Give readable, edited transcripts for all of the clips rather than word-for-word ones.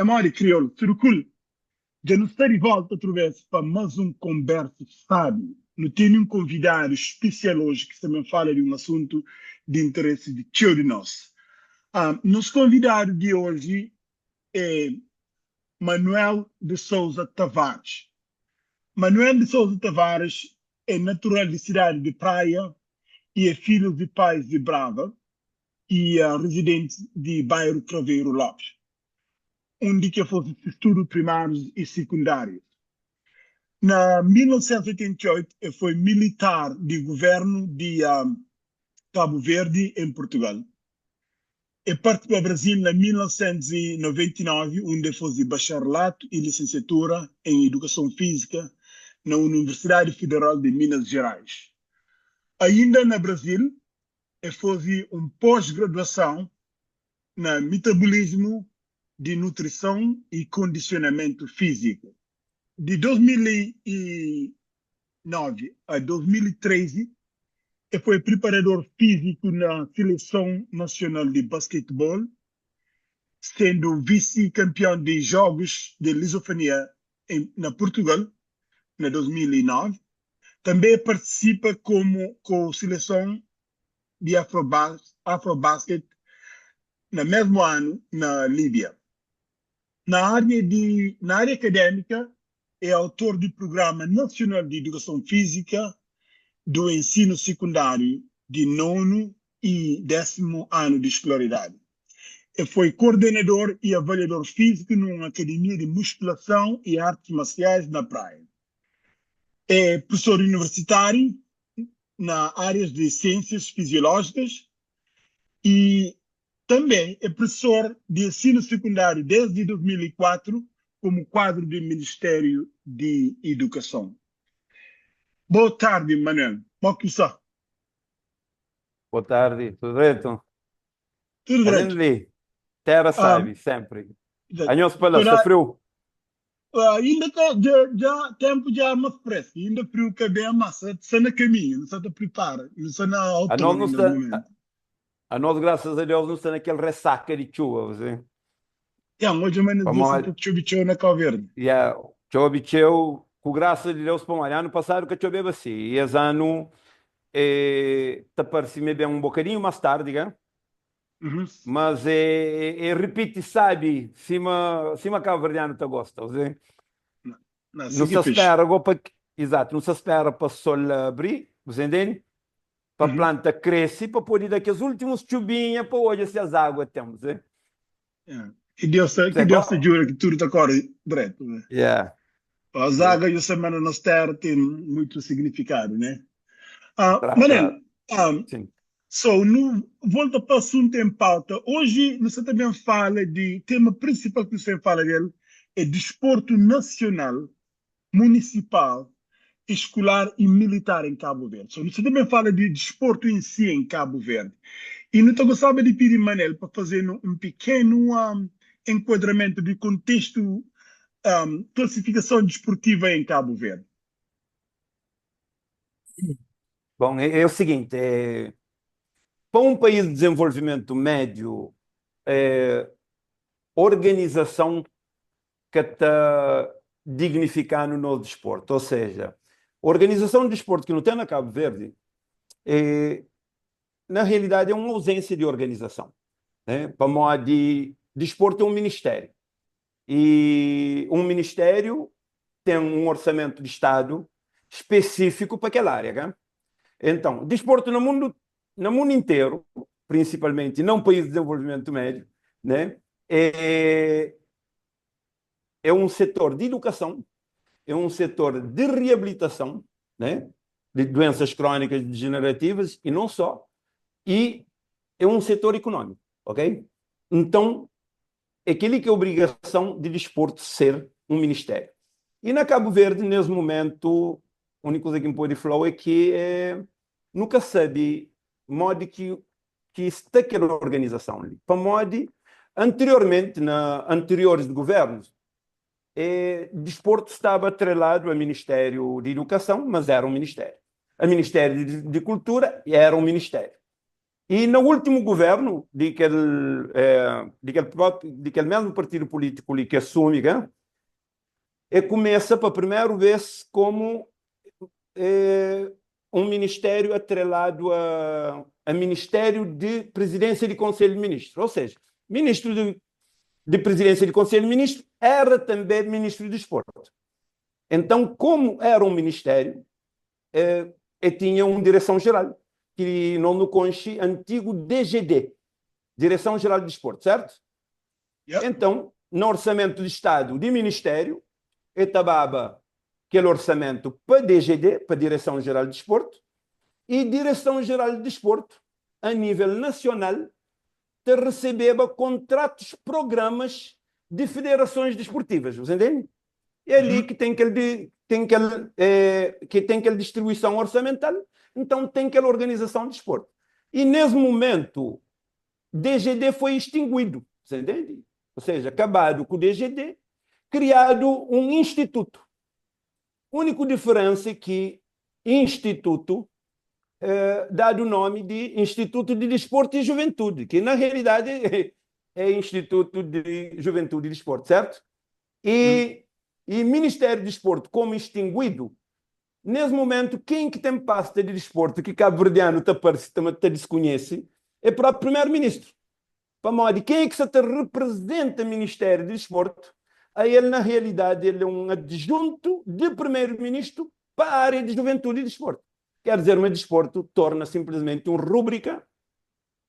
memória crioulo, circula. Já não está de volta outra vez para mais um conversa sábio. Não tenho um convidado especial hoje que também fala de um assunto de interesse de todos nós. Nosso convidado de hoje é Manuel de Souza Tavares. Manuel de Souza Tavares é natural de cidade de Praia e é filho de pais de Brava e residente de bairro Craveiro Lopes, onde que fez estudos primários e secundários. Na 1988, ele foi militar de governo de Cabo Verde, em Portugal. Ele partiu para o Brasil em 1999, onde fez bacharelato e licenciatura em Educação Física na Universidade Federal de Minas Gerais. Ainda no Brasil, ele fez uma pós-graduação na Metabolismo de Nutrição e Condicionamento Físico. De 2009 a 2013, ele foi preparador físico na Seleção Nacional de Basquetebol, sendo vice-campeão de Jogos de Lusitânia na Portugal, em 2009. Também participa com a Seleção de Afrobasket no mesmo ano na Líbia. Na área acadêmica, é autor do Programa Nacional de Educação Física do ensino secundário de 9º e 10º ano de escolaridade. Ele foi coordenador e avaliador físico numa academia de musculação e artes marciais na Praia. É professor universitário na área de ciências fisiológicas e também é professor de ensino secundário desde 2004 como quadro do Ministério de Educação. Boa tarde, Manuel. Como está? Boa tarde, tudo direito? Tudo A gente direito. ali, terra Ah, sabe, sempre. já, Anhos pela, está frio? ainda já tempo já é mais fresco, ainda frio que é bem a massa, está na caminho, não está a preparar, não está na A nós outono não ainda no está, momento. a nós, graças a Deus, não está naquele ressaca de chuva, você. Hoje é menos Vamos, disso, um pouco chubichou na Cabo Verde. já, chove, cheu, com graça de Deus, para ano passado que choveu assim, e esse ano, está parecendo bem um bocadinho mais tarde, né? Uhum. Mas, repite, sabe, cima Cabo Verdeano está gosta, você. Não, não, Não siga se fixe. espera, exato, não se espera para o sol abrir, você entende? Para a Uhum. planta crescer, para poder dar aqueles últimos chubinhos, para hoje se as águas temos, hein? É. Você Que Deus te gosta? jura que tudo está corre direto, né? Yeah. As águas e a semana nas terras têm muito significado, né? Manel, Trata, ah, sim. no, volta para o assunto em pauta. Hoje você também fala de, tema principal que você fala dele, é desporto nacional, municipal, escolar e militar em Cabo Verde. Você também fala de desporto em si em Cabo Verde. E não estou gostava de pedir Manel para fazer um pequeno enquadramento do contexto classificação desportiva em Cabo Verde. Bom, é o seguinte, para um país de desenvolvimento médio, organização que está dignificando no desporto, ou seja, organização de desporto que não tem na Cabo Verde, na realidade é uma ausência de organização, né? Para modo de desporto é um ministério. E um ministério tem um orçamento de Estado específico para aquela área. Né? Então, desporto no mundo inteiro, principalmente não país de desenvolvimento médio, né? É um setor de educação, é um setor de reabilitação, né? De doenças crónicas degenerativas e não só, e é um setor econômico, ok? Então, aquele que é obrigação de desporto ser um ministério. E na Cabo Verde, nesse momento, a única coisa que me pode falar é que nunca sabe modo que está aquela organização ali. Para modo, anteriormente, anteriores governos, desporto estava atrelado ao Ministério de Educação, mas era um ministério. O Ministério de Cultura era um ministério. E no último governo, daquele mesmo partido político ali que assume, começa para a primeira vez como um ministério atrelado a Ministério de Presidência de Conselho de Ministros. Ou seja, ministro de Presidência de Conselho de Ministros era também ministro de Desporto. Então, como era um ministério, tinha uma direção-geral, que não no conche antigo DGD, Direção-Geral de Desporto, certo? Yeah. Então, no orçamento de Estado de Ministério, estava aquele orçamento para DGD, para Direção-Geral de Desporto, e Direção-Geral de Desporto, a nível nacional, te recebeva contratos, programas de federações desportivas, você entende? É ali que tem aquela distribuição orçamental, então tem aquela organização de desporto. E nesse momento, DGD foi extinguido, você entende? Ou seja, acabado com o DGD, criado um instituto. A única diferença é que instituto dado o nome de Instituto de Desporto e Juventude, que na realidade é Instituto de Juventude e Desporto, certo? E Ministério de Desporto como extinguido, nesse momento, quem que tem pasta de desporto que cabo-verdiano te desconhece é para o primeiro-ministro. Para modo, quem é que se te representa o Ministério de Desporto? Aí ele, na realidade, ele é um adjunto de primeiro-ministro para a área de juventude e desporto. Quer dizer, o desporto torna simplesmente uma rúbrica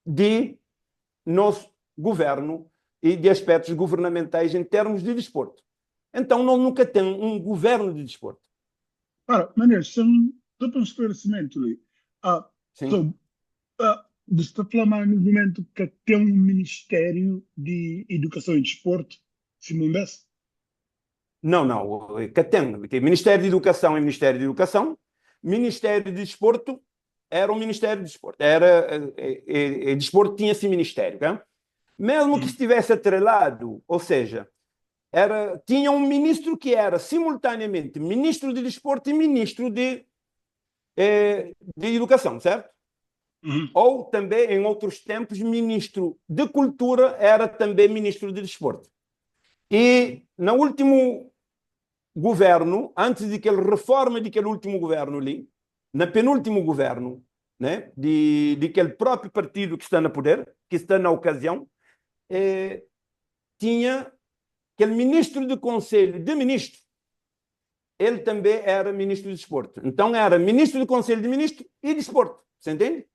de nosso governo e de aspectos governamentais em termos de desporto. Então, nós nunca temos um governo de desporto. Ora, Manuel, só para um esclarecimento ali. Sim. Você está falando no momento que tem um Ministério de Educação e Desporto, Simões? Não, que tem. Ministério de Educação é Ministério de Educação, Ministério de Desporto era um Ministério de Desporto. Desporto tinha esse ministério. Tá? Mesmo que estivesse atrelado, ou seja, tinha um ministro que era simultaneamente ministro de Desporto e ministro de Educação, certo? Ou também, em outros tempos, ministro de Cultura era também ministro de Desporto. E no último governo, antes de que ele reforma daquele último governo ali, no penúltimo governo, né, de aquele próprio partido que está no poder, que está na ocasião, tinha aquele ministro do Conselho de Ministros, ele também era ministro de Desporto. Então era ministro do Conselho de Ministros e Desporto, você entende?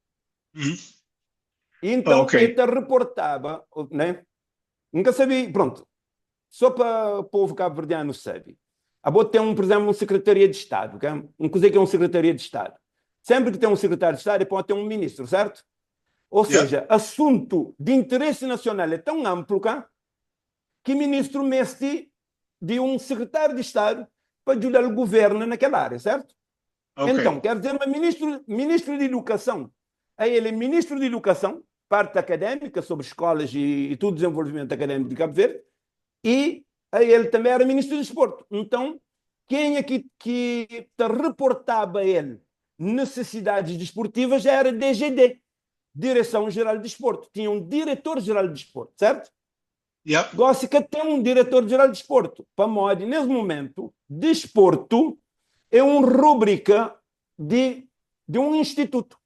E então ele reportava, né? Nunca sabia, pronto, só para o povo cabo-verdiano sabe. Tem, por exemplo, uma Secretaria de Estado, um coisa que é uma Secretaria de Estado. Sempre que tem um secretário de Estado, pode ter um ministro, certo? Ou seja, assunto de interesse nacional é tão amplo que o ministro mete de um secretário de Estado para ajudar o governo naquela área, certo? Então, quer dizer, mas ministro de Educação, aí ele é ministro de Educação, parte académica, sobre escolas e todo o desenvolvimento académico de Cabo Verde, e aí ele também era ministro de Desporto. Então, quem é que te reportava a ele necessidades desportivas era DGD, Direção-Geral de Desporto. Tinha um diretor-geral de desporto, certo? Gosto que tem um diretor-geral de desporto. Para modo, nesse momento, desporto é uma rúbrica de um instituto.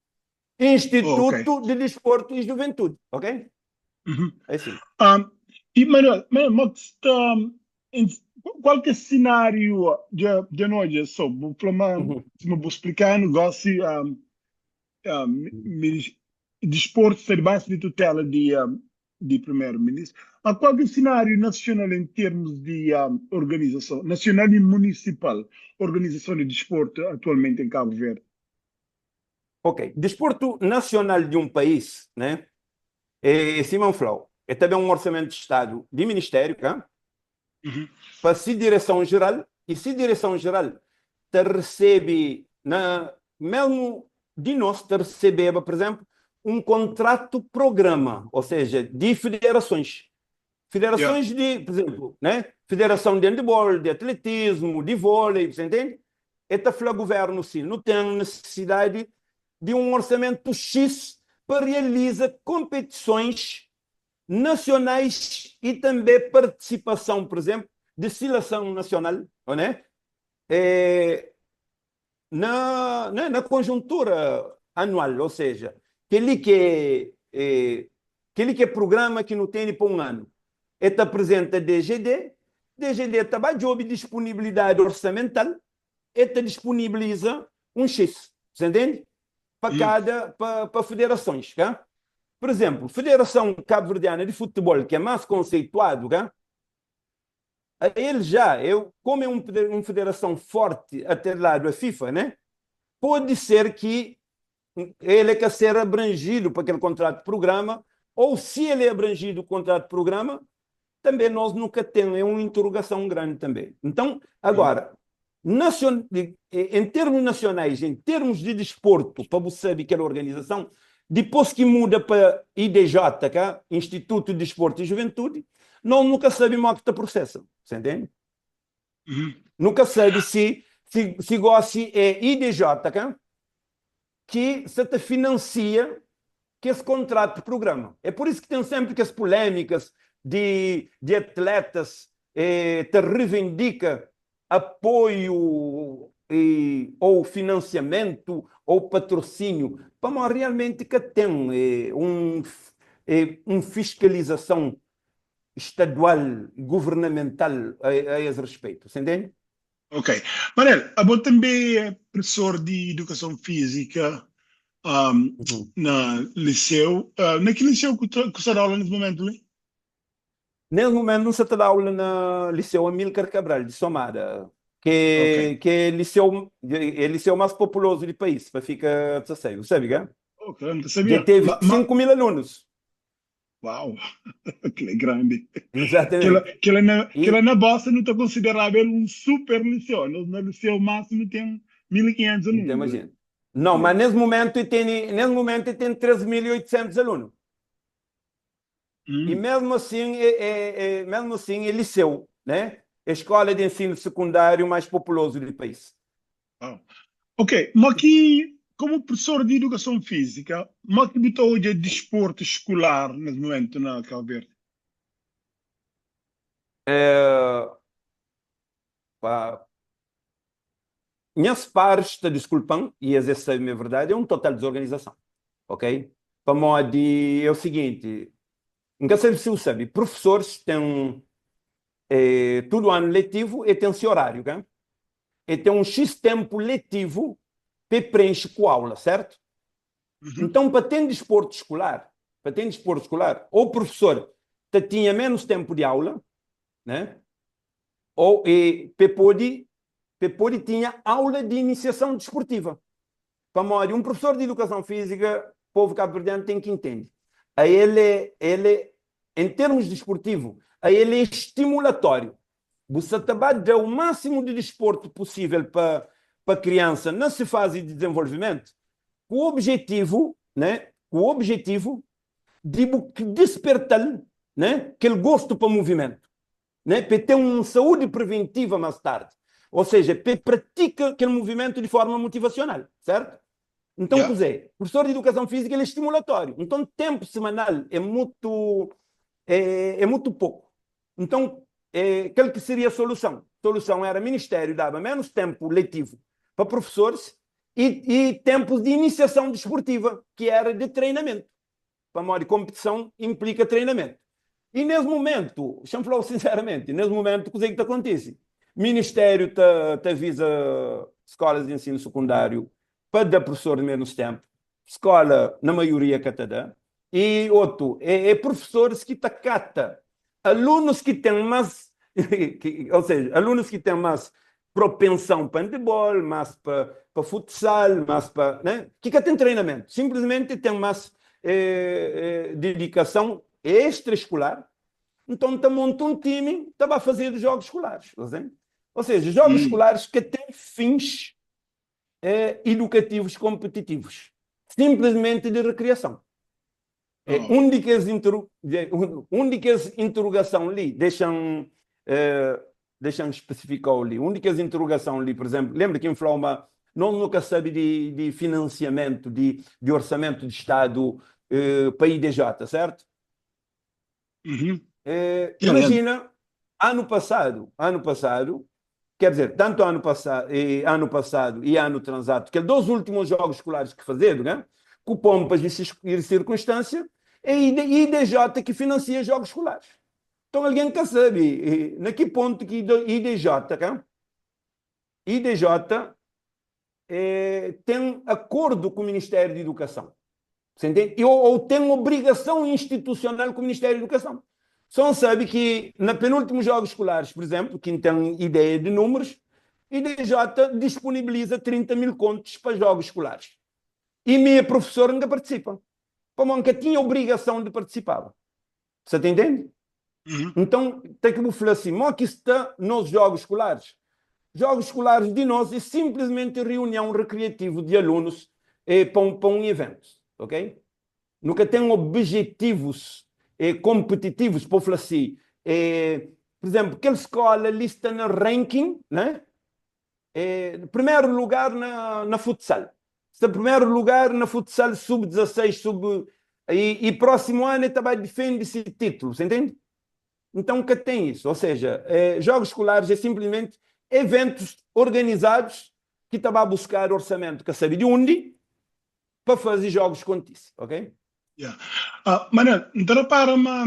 Instituto de Desporto e Juventude, ok? É assim. E, Manuel, qual que é o cenário de nós? Se me vou explicar, negócio, desporto está debaixo de tutela de primeiro-ministro. Qual é o cenário nacional em termos de organização, nacional e municipal, organização de desporto atualmente em Cabo Verde? Ok. Desporto nacional de um país, né? Simão Flow. É também um orçamento de Estado de Ministério, para se direção-geral, e se direção-geral te recebe, mesmo de nós, te recebeva, por exemplo, um contrato-programa, ou seja, de federações. Federações de, por exemplo, né? Federação de handebol, de atletismo, de vôlei, você entende? Esta o governo, sim, não tem necessidade de um orçamento X para realizar competições nacionais e também participação, por exemplo, de seleção nacional, né? Na conjuntura anual, ou seja, aquele que é programa que não tem para um ano, ele apresenta DGD trabalha de disponibilidade orçamental, ele disponibiliza um X, você entende? Para federações, tá? Por exemplo, Federação Cabo-Verdiana de Futebol, que é mais conceituado, tá? Ele já, como é uma federação forte atrelado à FIFA, né? Pode ser que ele quer ser abrangido para aquele contrato de programa, ou se ele é abrangido o contrato de programa, também nós nunca temos, é uma interrogação grande também. Então, agora, em termos nacionais, em termos de desporto, para você saber que é a organização, depois que muda para IDJ, que é Instituto de Desporto e Juventude, nós nunca sabemos o que está processo. Você entende? Nunca sabe se gosta é IDJ, que se te financia que esse contrato de programa. É por isso que tem sempre que as polêmicas de atletas te reivindica apoio ou financiamento ou patrocínio, para realmente que tem uma fiscalização estadual, governamental a esse respeito. Você entende? Ok. Manel, a você também é professor de educação física na liceu. Naquele liceu que você dá aula nesse momento, né? Nesse momento, não se está dando aula no Liceu Amílcar Cabral, de Somada, Ok. que é o liceu mais populoso do país, para ficar 16, sabe, né? Ok, não Já sabia. teve 5 mil alunos. Uau, que grande. Exatamente. Que E, na Bossa não está considerável um super liceu. No liceu máximo tem 1.500 então, alunos, né? imagina. Não, mas nesse momento tem 13.800 alunos. E Hum. mesmo assim é liceu, né? A escola de ensino secundário mais populoso do país. Uau. Ok, mas aqui, como professor de educação física, mas que botou hoje desporto escolar nesse momento na Cabo Verde? É, pá, minhas pares te desculpam, e essa é a minha verdade, é um total desorganização, ok? Para modo de, é o seguinte, nunca sei se você sabe, professores têm todo ano letivo e tem seu horário, ok? E tem um X tempo letivo que preenche com aula, certo? Uhum. Então, para ter desporto escolar, ou o professor tinha menos tempo de aula, né? Ou pode tinha aula de iniciação desportiva. Para um professor de educação física, o povo cabo-verdiano tem que entender. A ele, em termos desportivos, a ele é estimulatório. Você trabalha o máximo de desporto possível para a criança nessa fase de desenvolvimento, com o objetivo, né? Com o objetivo de despertar, né? Aquele gosto para o movimento, né? Para ter uma saúde preventiva mais tarde. Ou seja, para praticar aquele movimento de forma motivacional, certo? Então, quer Yeah. dizer, professor de educação física ele é estimulatório. Então, tempo semanal é muito pouco. Então, qual que seria a solução? A solução era o Ministério dava menos tempo letivo para professores e tempos de iniciação desportiva, que era de treinamento. Para a de competição implica treinamento. E nesse momento, deixa-me falar sinceramente, nesse momento, o que é que acontece? O Ministério te avisa escolas de ensino secundário para dar professor de menos tempo. Escola, na maioria, que te dá. E outro, professores que te cata. Alunos que têm mais, ou seja, alunos que têm mais propensão para handebol, mais para futsal, mais para, né? Que tem treinamento. Simplesmente tem mais dedicação extraescolar. Então, te monta um time que vai fazer os jogos escolares. Ou seja, jogos escolares que têm fins educativos competitivos. Simplesmente de recreação. Oh. Únicas interrogação ali, deixam especificar ali, únicas interrogação ali, por exemplo, lembra que falou não nunca sabe de financiamento, de orçamento de Estado para a IDJ, certo? Uhum. Imagina, ano passado, quer dizer, tanto ano passado e ano transato, que é dos últimos jogos escolares que fazer, né? Com pompas e circunstância, é a IDJ que financia jogos escolares. Então alguém quer saber, na que ponto que IDJ, cá? IDJ tem acordo com o Ministério da Educação. Você entende? Ou tem obrigação institucional com o Ministério da Educação. Só sabe que, na penúltimos jogos escolares, por exemplo, quem tem ideia de números, IDJ disponibiliza 30 mil contos para jogos escolares. E minha professora nunca participa. Como nunca tinha obrigação de participar. Você está entendendo? Uhum. Então, tem que falar assim, mas que está nos jogos escolares. Jogos escolares de nós é simplesmente reunião recreativa de alunos para um evento, ok? Nunca tem objetivos competitivos, para falar assim. Por exemplo, aquela escola lista no ranking, né? Primeiro lugar na futsal. Está primeiro lugar na futsal sub-16, e próximo ano também defende esse título, você entende? Então, que tem isso? Ou seja, jogos escolares é simplesmente eventos organizados que estão a buscar orçamento, que sabe de onde, para fazer jogos contíssimos, ok? Yeah. Manel, então para uma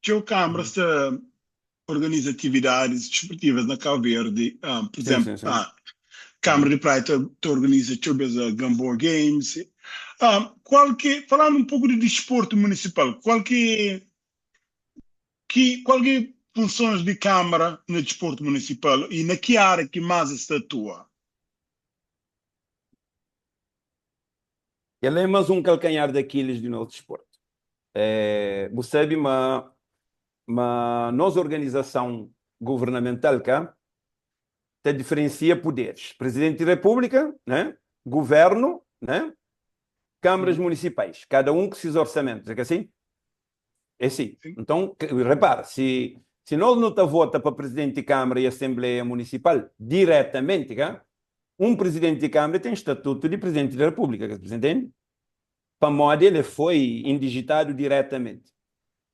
que o Câmara organiza atividades desportivas na Cabo Verde, por Sim, exemplo, sim, sim. a Câmara de Praia organiza Gamboa Games. Falando um pouco de desporto municipal, qual que funções de Câmara no desporto municipal e na que área que mais está atua? Ele é mais um calcanhar daqueles do nosso desporto. Você sabe, mas nossa organização governamental cá te diferencia poderes. Presidente da República, né? Governo, né? Câmaras municipais, cada um com seus orçamentos, é que assim? É assim. Sim. Então, repara, se nós não vota para presidente de Câmara e Assembleia Municipal diretamente, cá, um presidente de Câmara tem estatuto de presidente da República, você entende? Para modo ele foi indigitado diretamente.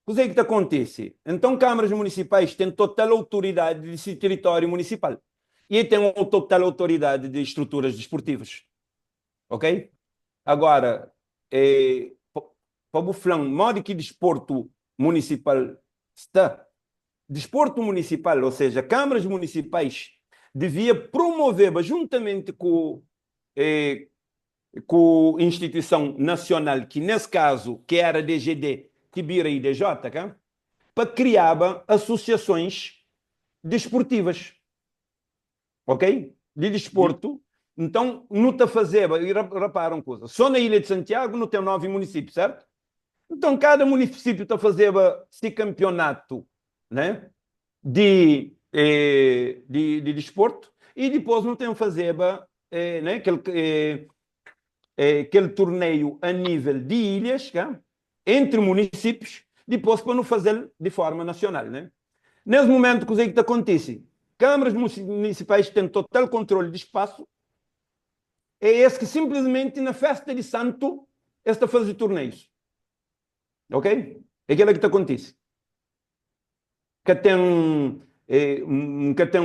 O que é que acontece? Então, câmaras municipais têm total autoridade desse território municipal. E têm total autoridade de estruturas desportivas. Ok? Agora, para o flan, modo que desporto municipal está, desporto municipal, ou seja, câmaras municipais, devia promover, juntamente com a instituição nacional, que nesse caso, que era a DGD, que vira a IDJ, para criar associações desportivas, ok? De desporto. Então, não está a fazer, repara uma coisa, só na Ilha de Santiago não tem 9 municípios, certo? Então, cada município está a fazer esse campeonato, né? de desporto, e depois não tem a fazer né? aquele torneio a nível de ilhas, entre municípios, depois para não fazer de forma nacional. Né? Nesse momento, o que é que acontece? Câmaras municipais têm total controle de espaço, é esse que simplesmente na festa de santo está a fazer torneios. Ok? É aquilo que acontece. Que tem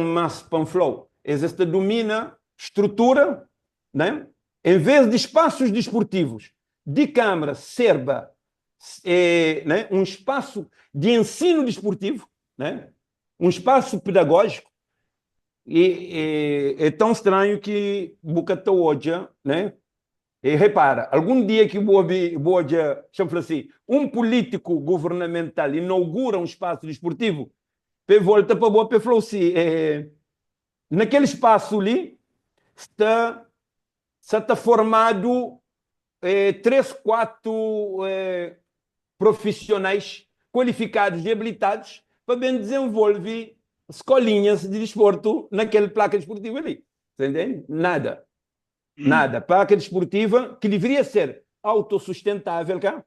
mais panflow. Existe domina estrutura, né? Em vez de espaços desportivos de Câmara serba né? Um espaço de ensino desportivo, né? Um espaço pedagógico, e é tão estranho que Bocata hoje, né? E repara, algum dia que Boa, assim, um político governamental inaugura um espaço desportivo, volta para Boa e falou assim, naquele espaço ali está formado 3, 4 profissionais qualificados e habilitados para bem desenvolver escolinhas de desporto naquele placa desportiva ali. Você entende? Nada. Nada. Placa desportiva que deveria ser autossustentável, cá,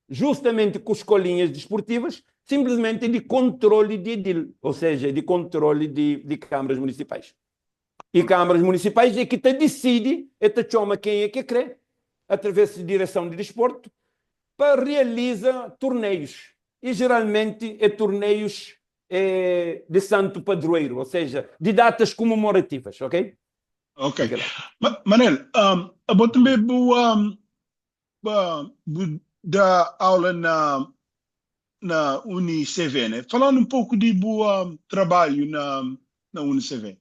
justamente com escolinhas desportivas, simplesmente de controle de edil, ou seja, de controle de câmaras municipais. E câmaras municipais é que te decide, te chama quem é que quer, através de direção de desporto, para realizar torneios. E geralmente é torneios de santo padroeiro, ou seja, de datas comemorativas, ok? Ok. Fica lá. Manel, eu também vou dar aula na UniCV, né? Falando um pouco de boa trabalho na UniCV.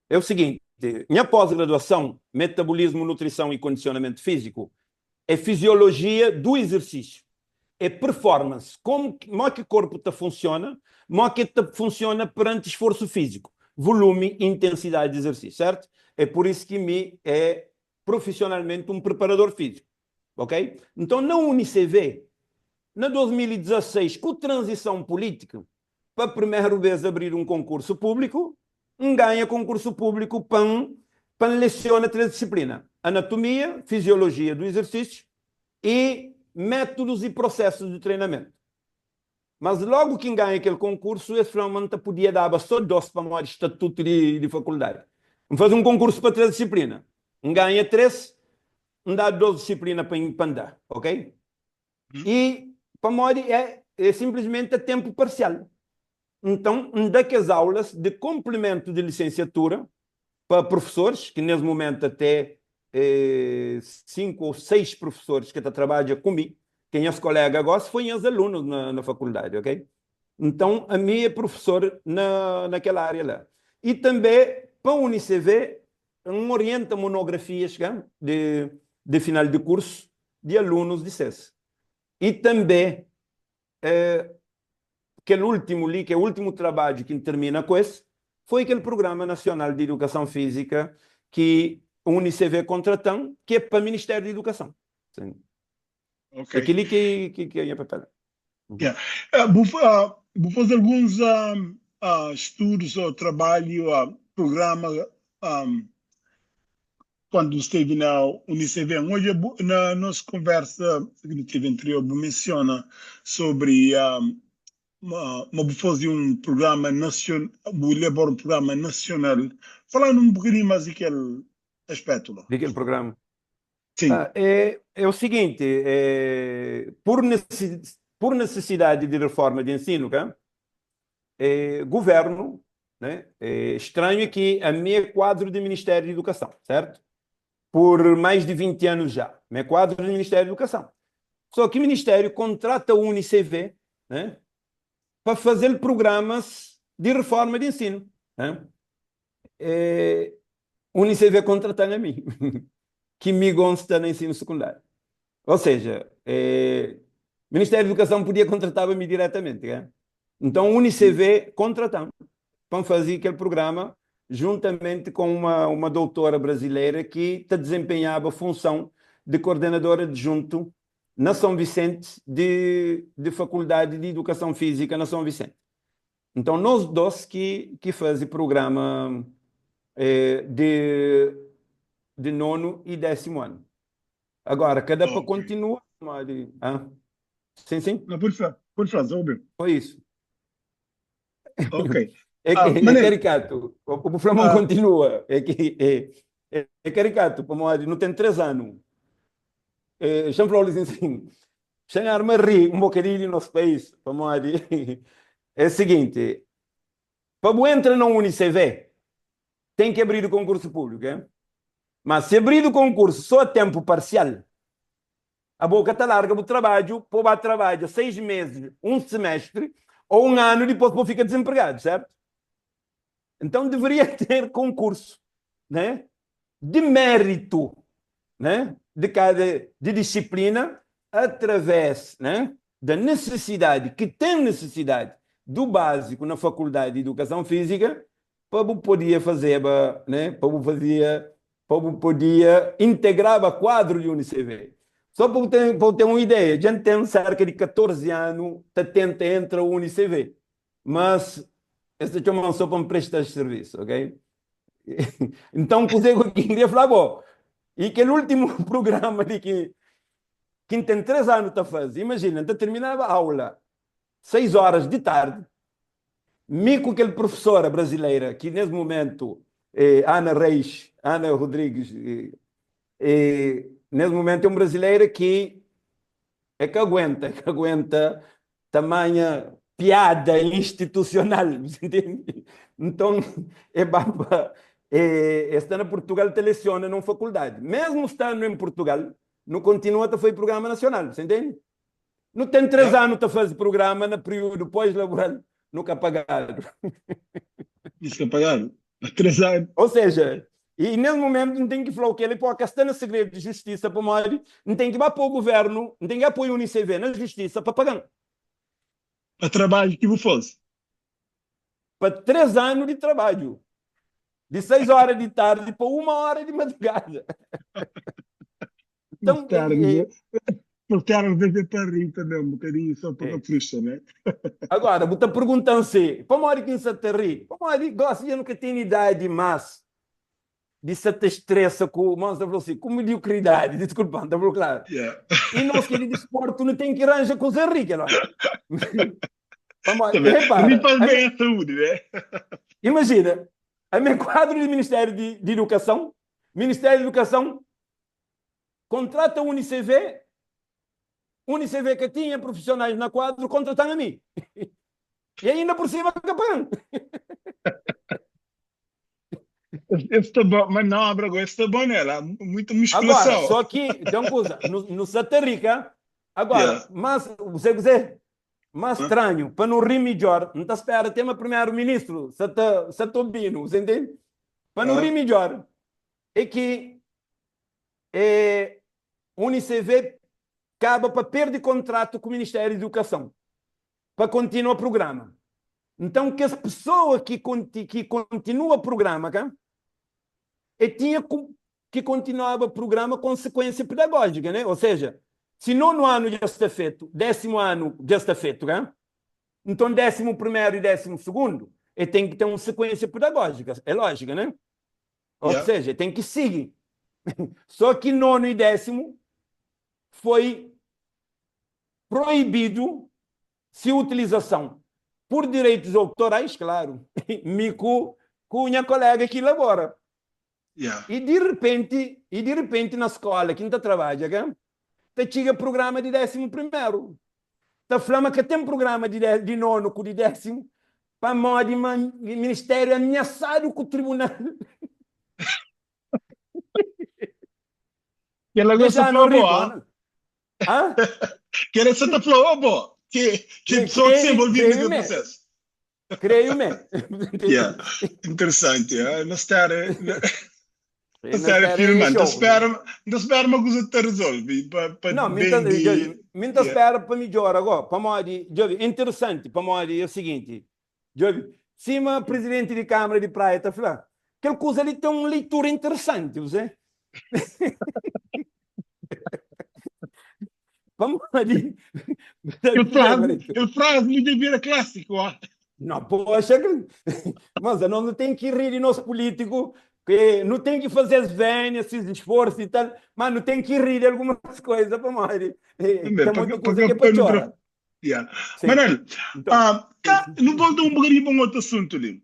É o seguinte, minha pós-graduação, metabolismo, nutrição e condicionamento físico, é fisiologia do exercício, é performance, como é que o corpo funciona, como é que funciona perante esforço físico, volume e intensidade de exercício, certo? É por isso que me é profissionalmente um preparador físico, ok? Então, na UniCV, na 2016, com transição política, para a primeira vez abrir um concurso público, ganha concurso público para lecionar três disciplinas: anatomia, fisiologia do exercício e métodos e processos de treinamento. Mas logo que ganha aquele concurso, esse realmente podia dar só dois para o estatuto de faculdade. Vamos fazer um concurso para três disciplinas. Ganha três, dá 12 disciplinas para andar, ok? E para Mori é simplesmente a tempo parcial. Então, daquelas aulas de complemento de licenciatura para professores, que nesse momento até 5 ou 6 professores que trabalham comigo, quem é os colegas agora, foi os alunos na faculdade, ok? Então, a minha é professor naquela área lá. E também, para a UniCV, orienta monografias de final de curso de alunos de SES. E também, aquele último ali, que é o último trabalho que termina com esse, foi aquele Programa Nacional de Educação Física que a UniCV contratou, que é para o Ministério da Educação. Sim. Ok. Aquilo que é papel. Yeah. Vou fazer alguns estudos ou trabalho, programa, quando esteve na UniCV. Hoje, na nossa conversa que anterior, menciona sobre vou fazer um programa nacional, vou elaborar um programa nacional, falando um bocadinho mais daquele aspecto lá. Daquele programa. Sim. É o seguinte, por necessidade de reforma de ensino, governo, né, estranho que a minha quadro de Ministério da Educação, certo? Por mais de 20 anos já, meu quadro do Ministério da Educação. Só que o Ministério contrata o UniCV, né, para fazer programas de reforma de ensino. Né? O UniCV contrata a mim, que me consta no ensino secundário. Ou seja, o Ministério da Educação podia contratar-me diretamente. Né? Então, o UniCV contratou para fazer aquele programa juntamente com uma doutora brasileira que desempenhava a função de coordenadora adjunto na São Vicente de Faculdade de Educação Física na São Vicente. Então, nós dois que fazem programa de nono e 10º ano. Agora, cada para Ok. continua. Sim, sim, Não, por favor, óbvio. foi isso. Ok. É Manel, caricato. O Flamengo ah, continua. É caricato. Não tem 3 anos. Jean Flores assim. Chegar-me a rir um bocadinho no nosso país. É o seguinte. Para entrar na UniCV, tem que abrir o concurso público. Mas se abrir o concurso só a tempo parcial, a boca está larga para o trabalho, para o trabalho 6 meses, um semestre, ou um ano, depois fica desempregado, certo? Então deveria ter concurso, né? De mérito, né? De disciplina, através, né? Da necessidade, que tem necessidade do básico na Faculdade de Educação Física, para poder fazer, né? Para poder integrar o quadro de UniCV. Só para ter uma ideia, a gente tem cerca de 14 anos, tenta entrar o UniCV. Mas essa chama só para me prestar serviço, ok? Então, pus eu aqui, queria falar, bom, e aquele último programa de que tem 3 anos a fazer, imagina, terminava a aula 6 horas de tarde, me com aquele professora brasileira, que nesse momento, Ana Rodrigues, nesse momento é uma brasileira que é que aguenta tamanha piada institucional, entende? Então, é baba, estando em Portugal, teleciona numa faculdade. Mesmo estando em Portugal, não continua a fazer programa nacional, você entende? Não tem 3 anos a fazer programa no período pós-laboral, nunca pagado. Isso que é pagado. Há 3 anos. Ou seja, e nesse momento não tem que falar o que ele pode questão de segredo de justiça para morrer, não tem que apoiar o governo, não tem que apoiar o UNICEF na justiça para pagar. A trabalho que vou fazer. Para 3 anos de trabalho. De 6 horas de tarde para 1 hora de madrugada. Os Então, caras, os caras devem para rir também um bocadinho, só para a frustra, né? agora, você está perguntando se, para morrer quem se aterri? Para morrer, gosta de nunca ter idade, mas de se te estressa com o monstro assim, com mediocridade, desculpa, está claro. Yeah. E nós que de desporto não tem que arranjar com os ricos, não é? Também. Rir Repara, faz bem à saúde, né? imagina, a meu quadro do Ministério de Educação, Ministério de Educação contrata o Unicef que tinha profissionais na quadro contratando a mim. E ainda por cima capão. Esse tá bom, mas não, Braga, esse tá bom, né? Lá, muita Agora, musculação. só que, tem uma coisa, no Santa Rica, agora, Yeah. mas, você, mais Hã? estranho, para não rir melhor, não está espera ter o primeiro-ministro, Satobino, você entende? Para não rir Hã? melhor, é que o Unicef acaba para perder contrato com o Ministério da Educação, para continuar o programa. Então, que as pessoas que continuam o programa, cá, e tinha que continuava o programa com sequência pedagógica, né? Ou seja, se nono ano já está feito, 10º ano já está feito, né? Então 11º e 12º, ele tem que ter uma sequência pedagógica, é lógica, né? Ou Yeah. seja, tem que seguir. Só que nono e 10º foi proibido se utilização por direitos autorais, claro, me com minha colega que elabora. Yeah. E de repente na escola, quem está trabalha, está chega programa de 11º. Está falando que tem programa de nono com de 10º, para modo de ministério ameaçado com o tribunal. Que ela Que gosta de já não falar boa. riba, ah? Que ela só tá falando boa. Que a pessoa que se envolveu nesse Creio-me, processo. creio-me. Yeah. Interessante. Yeah. Não estar, não Na estar a série filmar. show. Não espera uma coisa que te resolve. Para Não, bem de. minta Yeah. espera para melhor agora. Para modo interessante, para modo é o seguinte. Cima presidente de Câmara de Praia está falando. Aquela coisa ali tem uma leitura interessante, você? Vamos ali. Ele frase muito vira clássico. Ó. Não, poxa, mas não tem que rir de nós políticos, que não tem que fazer as vénias, esses esforços e tal, mas não tem que rir de algumas coisas para mais. Tem muita coisa que é para chorar. Yeah. Sim. Manel, Então, não volto um bocadinho para um outro assunto ali.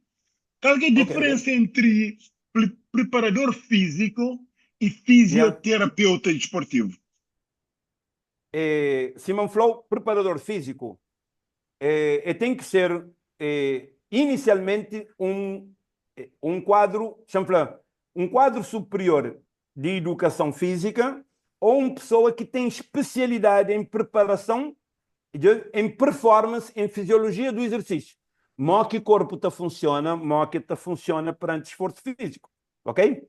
Qual é a diferença ok. entre preparador físico e Yeah. fisioterapeuta desportivo? Simon Flow, preparador físico, tem que ser inicialmente um quadro, um quadro superior de educação física ou uma pessoa que tem especialidade em preparação, em performance, em fisiologia do exercício. Mó que o corpo funciona, mó que funciona perante esforço físico, ok?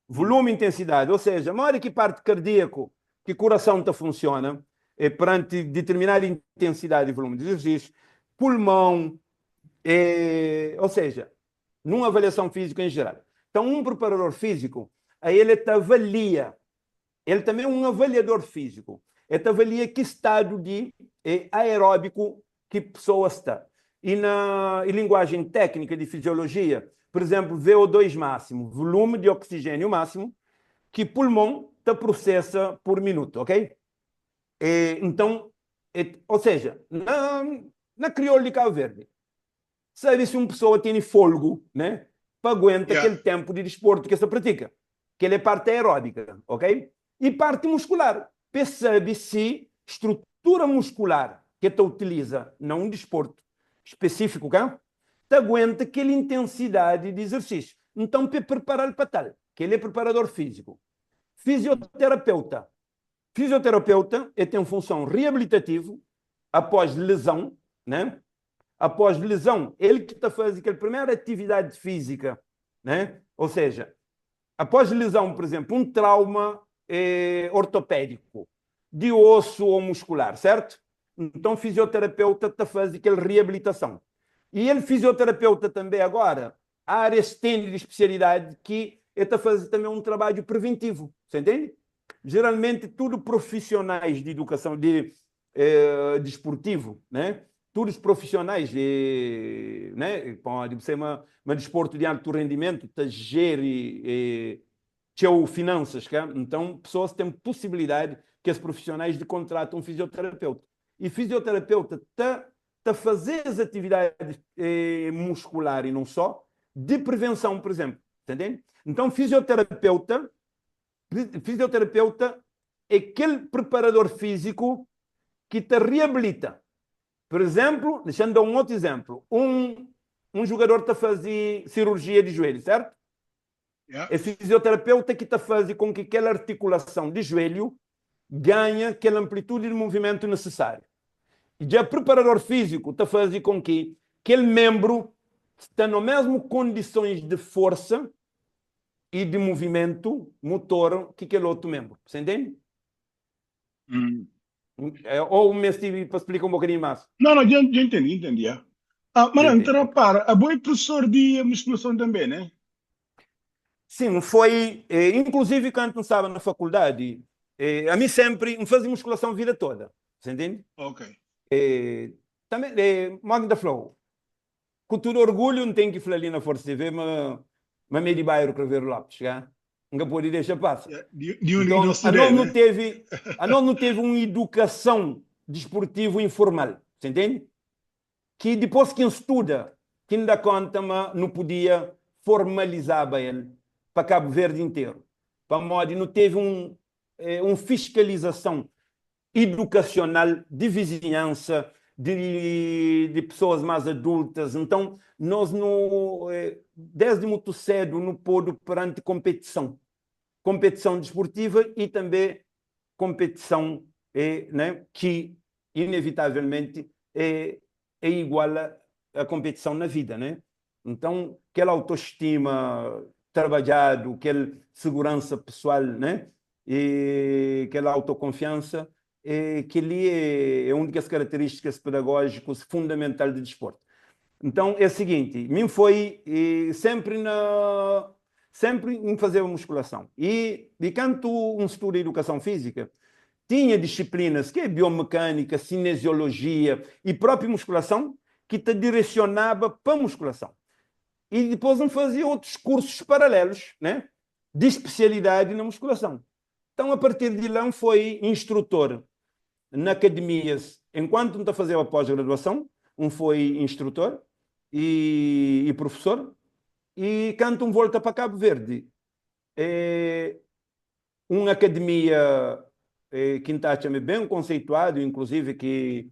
Volume e intensidade, ou seja, uma hora que parte cardíaco, que o coração funciona, perante determinada intensidade e volume de exercício, pulmão, ou seja, numa avaliação física em geral. Então, um preparador físico, aí ele te avalia, ele também é um avaliador físico, ele te avalia que estado de aeróbico que a pessoa está. E na linguagem técnica de fisiologia, por exemplo, VO2 máximo, volume de oxigênio máximo, que pulmão te processa por minuto, ok? Então, ou seja, na crioula de Cabo Verde, sabe se uma pessoa tem fôlego, né? Para aguentar aquele tempo de desporto que se pratica, que ele é parte aeróbica, ok? E parte muscular, percebe se estrutura muscular que tu utiliza num desporto específico, cá, te aguenta aquela intensidade de exercício. Então, para preparar para tal, que ele é preparador físico. Fisioterapeuta. Fisioterapeuta tem função reabilitativa após lesão, né? Após lesão, ele que está fazendo aquela primeira atividade física, né? Ou seja, após lesão, por exemplo, um trauma ortopédico, de osso ou muscular, certo? Então, o fisioterapeuta está fazendo aquela reabilitação. E ele, fisioterapeuta também agora, há áreas de especialidade que está fazendo também um trabalho preventivo, você entende? Geralmente, tudo profissionais de educação, de desportivo, né? Todos os profissionais, né? Pode ser um desporto de alto rendimento, te gere finanças, cá? Então, pessoas têm possibilidade que os profissionais de contratam um fisioterapeuta. E fisioterapeuta está a fazer as atividades muscular e não só, de prevenção, por exemplo. Entendeu? Então, fisioterapeuta é aquele preparador físico que te reabilita. Por exemplo, deixando dar um outro exemplo, um jogador está a fazer cirurgia de joelho, certo? Yeah. É fisioterapeuta que está a fazer com que aquela articulação de joelho ganhe aquela amplitude de movimento necessário. E já preparador físico está a fazer com que aquele membro está nas mesmas condições de força e de movimento motor que aquele outro membro. Você entende? Ou me estive para explicar um bocadinho mais. Não, já entendi. Yeah. Mas então, repara, a boa professor de musculação também, né? Sim, foi, inclusive quando estava na faculdade, a mim sempre me fazia musculação a vida toda, você entende? Ok. Também, Magda Flow, com todo orgulho, não tenho que falar ali na Força TV, mas meio de bairro para ver o lápis, já? Nunca pode deixar passar. Yeah. Então, a nós não teve uma educação desportiva informal, você entende? Que depois quem estuda, quem dá conta, mas não podia formalizar ele para Cabo Verde inteiro. Para modo não teve uma fiscalização educacional de vizinhança, de pessoas mais adultas. Então, nós, desde muito cedo, não pôde perante competição desportiva e também competição né, que, inevitavelmente, é igual à competição na vida, né? Então, aquela autoestima trabalhado, aquela segurança pessoal, né? E aquela autoconfiança, que ali é uma das características pedagógicas fundamentais do desporto. Então, é o seguinte, mim foi sempre em fazer musculação. E quando estudo educação física, tinha disciplinas que é biomecânica, cinesiologia e própria musculação que te direcionava para a musculação. E depois não fazia outros cursos paralelos, né? De especialidade na musculação. Então, a partir de lá, foi instrutor na academias, enquanto não fazia a pós-graduação, foi instrutor e professor. E quando volta para Cabo Verde, uma academia que está bem conceituado, inclusive que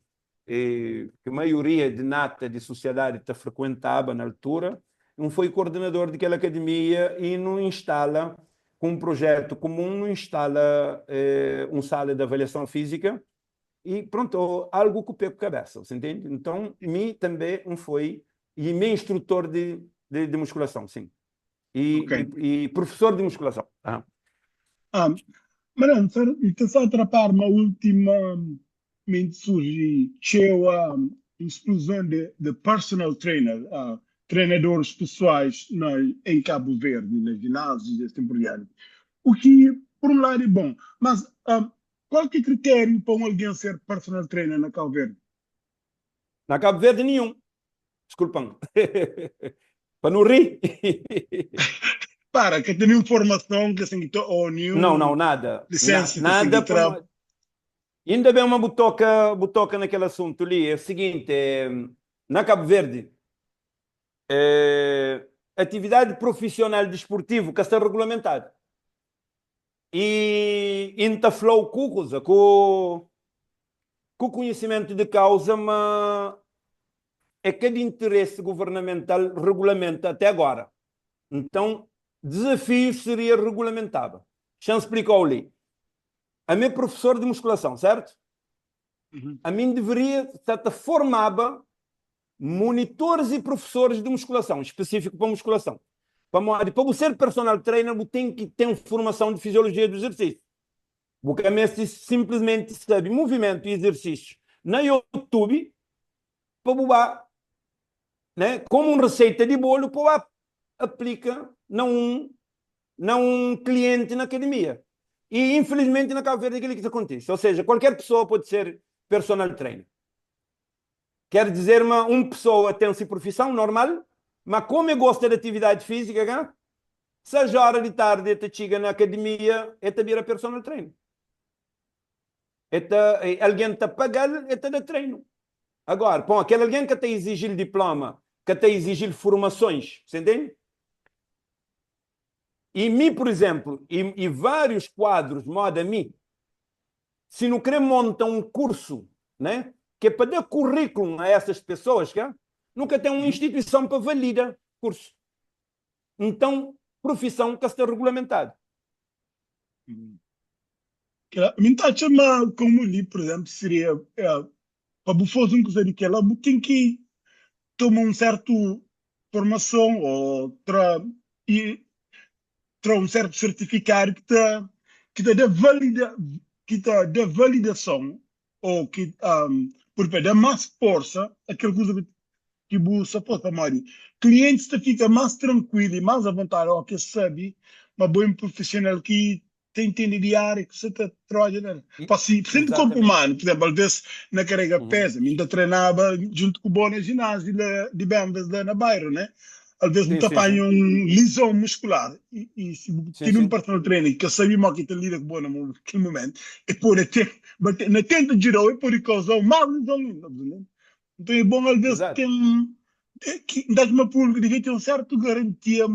a maioria de nata de sociedade te frequentava na altura, não foi coordenador daquela academia e não instala, com um projeto comum, não instala uma sala de avaliação física e pronto, algo que pego cabeça, você entende? Então, mim também foi, e meu instrutor de musculação, sim. E professor de musculação. Mas então só atrapar uma última mente surge a explosão de personal trainer, treinadores pessoais em Cabo Verde, nas ginásios e assim por diante. O que, por um lado, é bom, mas qual que é o critério para alguém ser personal trainer na Cabo Verde? Na Cabo Verde, nenhum. Desculpam. Para não rir. Para, que tem informação que assim, ou nenhum Não, nada. licença Nada. que assim, Ainda bem uma butoca naquele assunto ali. É o seguinte, na Cabo Verde, atividade profissional desportivo que está regulamentado. E ainda falou com coisa, com com o conhecimento de causa, mas é cada interesse governamental regulamenta até agora. Então, desafio seria regulamentável. Já explicou ali. A mim é professor de musculação, certo? A mim deveria estar formada monitores e professores de musculação, específico para musculação. Para você ser personal trainer, você tem que ter formação de fisiologia do exercício. Porque mestre simplesmente sabe movimento e exercício na YouTube para né, como uma receita de bolo para aplica não cliente na academia. E infelizmente na Cabo Verde é aquilo que acontece. Ou seja, qualquer pessoa pode ser personal trainer. Quer dizer, uma pessoa tem essa profissão normal, mas como gosta de atividade física, seja hora de tarde, ele chega na academia, ele vira personal trainer. Alguém está pagando, ele está treino. Agora, bom, aquele alguém que está a exigir diploma, que está a exigir formações, você entende? E mim, por exemplo, e vários quadros, moda a mim, se não querer montar um curso, né, que é para dar currículo a essas pessoas, nunca tem uma instituição para validar curso. Então, profissão que está regulamentada. Me está chamando como ali, por exemplo, seria para você fazer uma coisa daquela, você tem que tomar um certo formação ou ter um certo certificado que te dá validação ou que por dar mais força aquela coisa que você pode amar. Clientes te fica mais tranquilo e mais à vontade, ó, que sabe, uma boa profissional que tem entende diário, que você está trabalhando. Sendo corpo humano, por exemplo, às vezes na carrega pesa, ainda treinava junto com o bom ginásio de Bambas na bairro, né? Às vezes me apanha um lesão muscular e se tem um personal trainer que sabe mais que te lida com o bom naquele momento, e pode ter, na tenta girar e pode causar uma lesão, né? Então é bom, às vezes, dar uma pública de ter um certo garantia,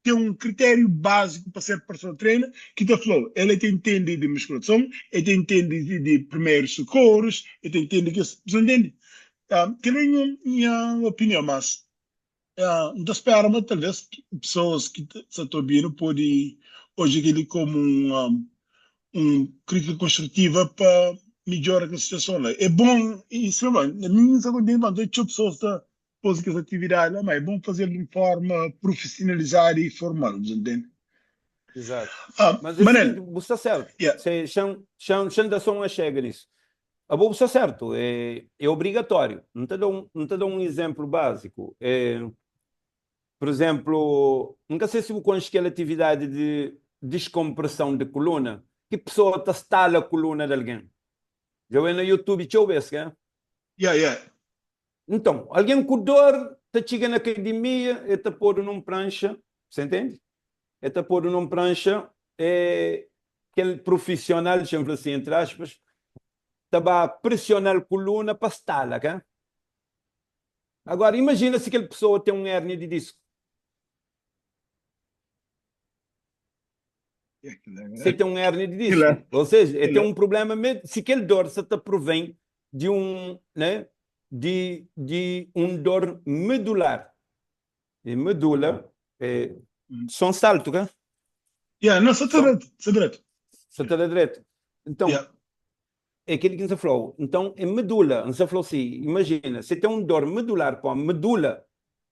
ter um critério básico para ser personal trainer, que te falou, ele tem entende de musculação, ele tem entende de primeiros socorros, ele tem entende que você entende. Que não é minha opinião, mas não espero, mas talvez pessoas que estão vindo podem hoje ele como crítica construtiva para melhorar a situação lá. É bom, isso é bom. Na minha segunda de pessoas da fazer atividade, mas é bom fazer de forma profissionalizada e formal, entende? Exato. Mas Manel, você está certo. Você chama só uma chega nisso. A bolsa está certo, é obrigatório. Não te dou um exemplo básico. Por exemplo, nunca sei se você conhece aquela atividade de descompressão de coluna. Que pessoa está estala a coluna de alguém? Já vê no YouTube, deixa eu ver se é. Então, alguém com dor, está chegando na academia, está pôr num prancha, você entende? Está pôr num prancha, aquele profissional, chama assim, entre aspas, estava a pressionar a coluna para estala, okay? Agora, imagina se aquela pessoa tem uma hérnia de disco. Se tem uma hérnia de disco. Ou seja, tem um problema, se aquele dor se te provém de né, de um dor medular. E medula são salto, né? Não, só direito. Só direito. Então, é aquilo que você falou. Então, é medula. Você falou assim, imagina, se tem um dor medular, pô, medula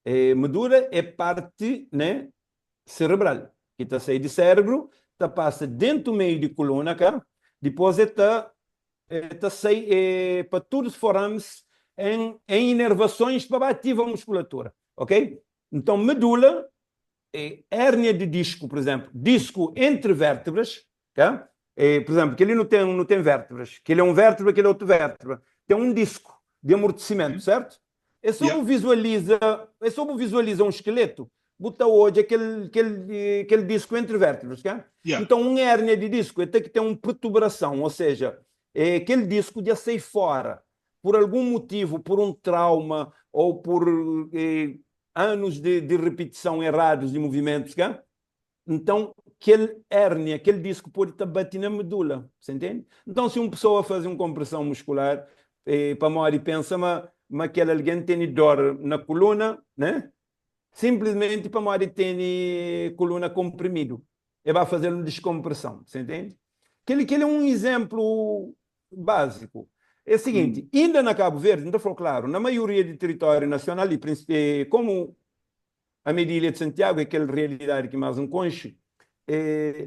é parte, né, cerebral. Que está saindo do cérebro, está passa dentro do meio de coluna, cá, depois está para todos os forames em inervações para ativar a musculatura, ok? Então, medula hérnia de disco, por exemplo, disco entre vértebras, tá? Por exemplo, que ele não tem vértebras, que ele é um vértebra, que ele é outro vértebra, tem um disco de amortecimento, certo? É só visualiza um esqueleto, bota hoje aquele disco entre vértebras, tá? Então, uma hérnia de disco tem que ter uma perturbação, ou seja, aquele disco de sair fora, por algum motivo, por um trauma ou por anos de repetição errados de movimentos, cá? Então, aquele hérnia, aquele disco pode estar batendo na medula, você entende? Então, se uma pessoa faz uma compressão muscular, para morrer pensa, mas aquele alguém tem dor na coluna, né? Simplesmente para morrer tem coluna comprimido. E vai fazer uma descompressão, você entende? Aquele é um exemplo básico. É o seguinte, ainda na Cabo Verde, ainda foi claro, na maioria do território nacional, e como a medida de Santiago é aquela realidade que mais enconche,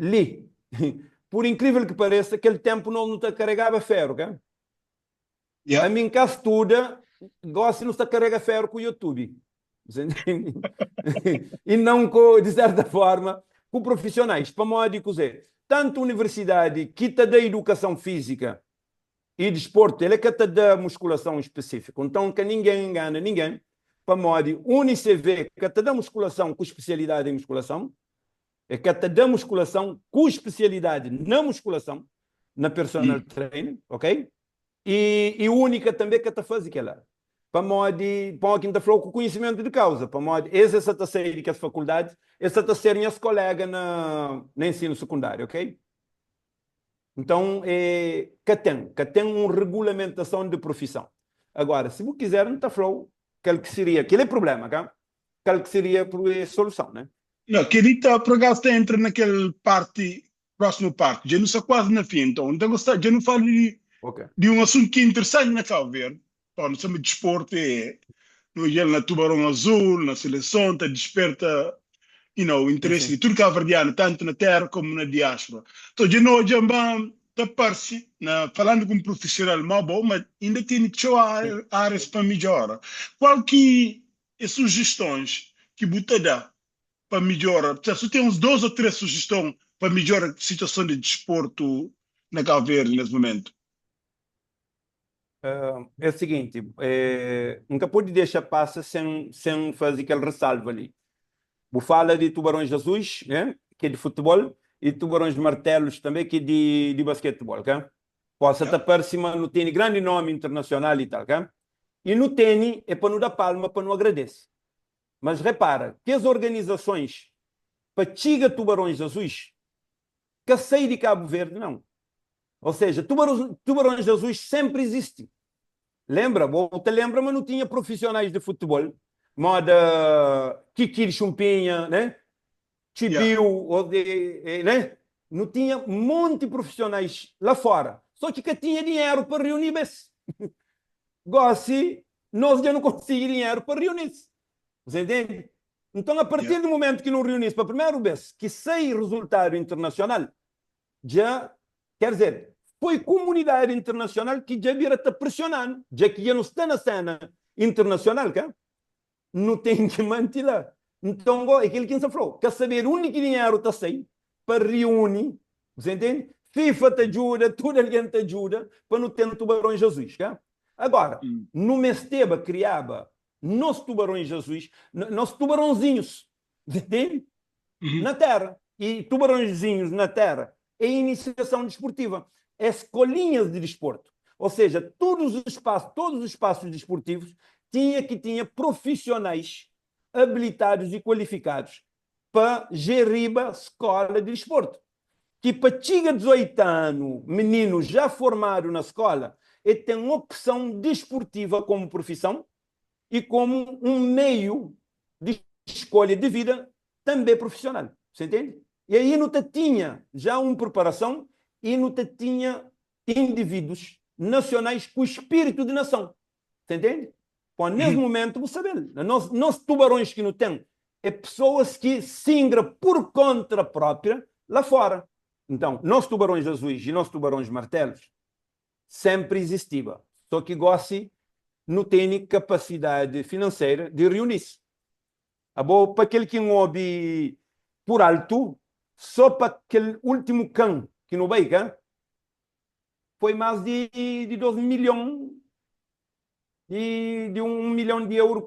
li, por incrível que pareça, aquele tempo não te carregava ferro, okay? A mim cá estuda, gosta de não se carregar ferro com o YouTube. E não, de certa forma, com profissionais, para modo dizer, tanto universidade que te dá educação física e desporto, ele é que te dá musculação específica. Então, que ninguém engana ninguém, para modo UniCV, que te dá musculação com especialidade em musculação, é que te dá musculação com especialidade na musculação, na personal training, ok? E única também que te faz aquela. Para modo, para quem está falando com conhecimento de causa, para modo, essa está saindo que as faculdades, essa está sendo minhas colegas na ensino secundário, ok? Então, que tem uma regulamentação de profissão. Agora, se você quiser, não está falando que seria, aquele é problema, okay? Que seria a solução, né? Não, que ele está, por acaso, está entra naquele parte, próximo parte, já não está quase na fim, então já não falo Okay. de um assunto que é interessante na Cabo Verde, pá, não chama de desporto, no ele na Tubarão Azul, na seleção, está desperta, o interesse de tudo cabo-verdiano, tanto na terra como na diáspora. Então, de novo, já está parece, falando com um profissional mais bom, mas ainda tem áreas para melhorar. Qual que é sugestões que você dá para melhorar? Se tem uns 2 ou 3 sugestões para melhorar a situação de desporto na Cabo Verde nesse momento. É o seguinte, nunca pode deixar passar sem fazer aquele ressalvo ali. Vou falar de Tubarões Azuis, né? Que é de futebol, e Tubarões Martelos também, que é de basquetebol, okay? Posso até parecer, mas não tem grande nome internacional e tal, okay? E no tênis é para não dar palma, para não agradecer. Mas repara, que as organizações para Tiga Tubarões Azuis, que saem de Cabo Verde, não. Ou seja, tubarões Azuis sempre existem. Lembra? Você lembra, mas não tinha profissionais de futebol. Moda Kiki de Chumpinha, né? Chibiu, né? Não tinha um monte de profissionais lá fora. Só que tinha dinheiro para reunir bem. Gossi, nós já não conseguimos dinheiro para reunir. Você entende? Então, a partir do momento que não reunisse para a primeira vez, que sai resultado internacional, já, quer dizer, foi comunidade internacional que já vira te pressionando, já que já não está na cena internacional, que não tem que manter lá. Então, aquilo que você falou, quer saber onde que dinheiro está saindo para reunir, você entende? FIFA te ajuda, tudo alguém te ajuda para não ter tubarões azuis, tá? Agora, no Mesteba criava nos tubarões azuis, nos tubarãozinhos, entende? Na terra. E tubarãozinhos na terra é iniciação desportiva, é escolinhas de desporto. Ou seja, todos os espaços desportivos tinha profissionais habilitados e qualificados para gerir a escola de desporto. Que para 18 anos, menino já formado na escola, ele tem opção desportiva como profissão e como um meio de escolha de vida também profissional. Você entende? E aí não tinha já uma preparação e não tinha indivíduos nacionais com espírito de nação. Você entende? Bom, nesse momento, você sabe, nós tubarões que não tem, é pessoas que se ingram por conta própria lá fora. Então, nós tubarões azuis e nós tubarões martelos sempre existiva. Só que goste não tem capacidade financeira de reunir-se. Para aquele que não ouve por alto, só para aquele último cão que não veio, foi mais de 12 milhões de 1 milhão de euros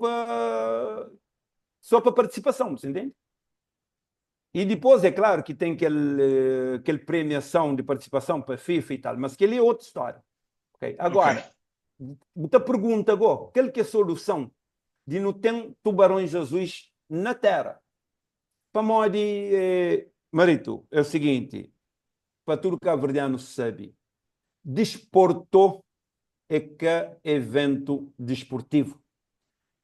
só para participação, você entende? E depois, é claro que tem aquele premiação de participação para a FIFA e tal, mas aquele é outra história. Okay? Agora, muita pergunta agora, qual que é a solução de não ter tubarões azuis na terra? Para modo Marito, é o seguinte, para tudo que a verdiano sabe, desporto é que evento desportivo.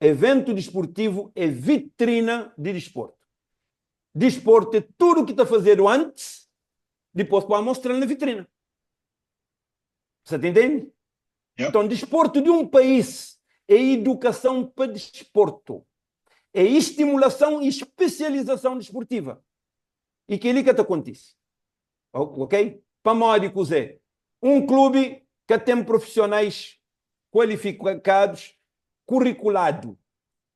Evento desportivo é vitrina de desporto. Desporto é tudo o que está fazendo antes, depois pode mostrar na vitrina. Você entende? Yeah. Então, desporto de um país é educação para desporto. É estimulação e especialização desportiva. E que é ali que acontece. Ok? Para módicos é um clube que tem profissionais qualificados, curriculado.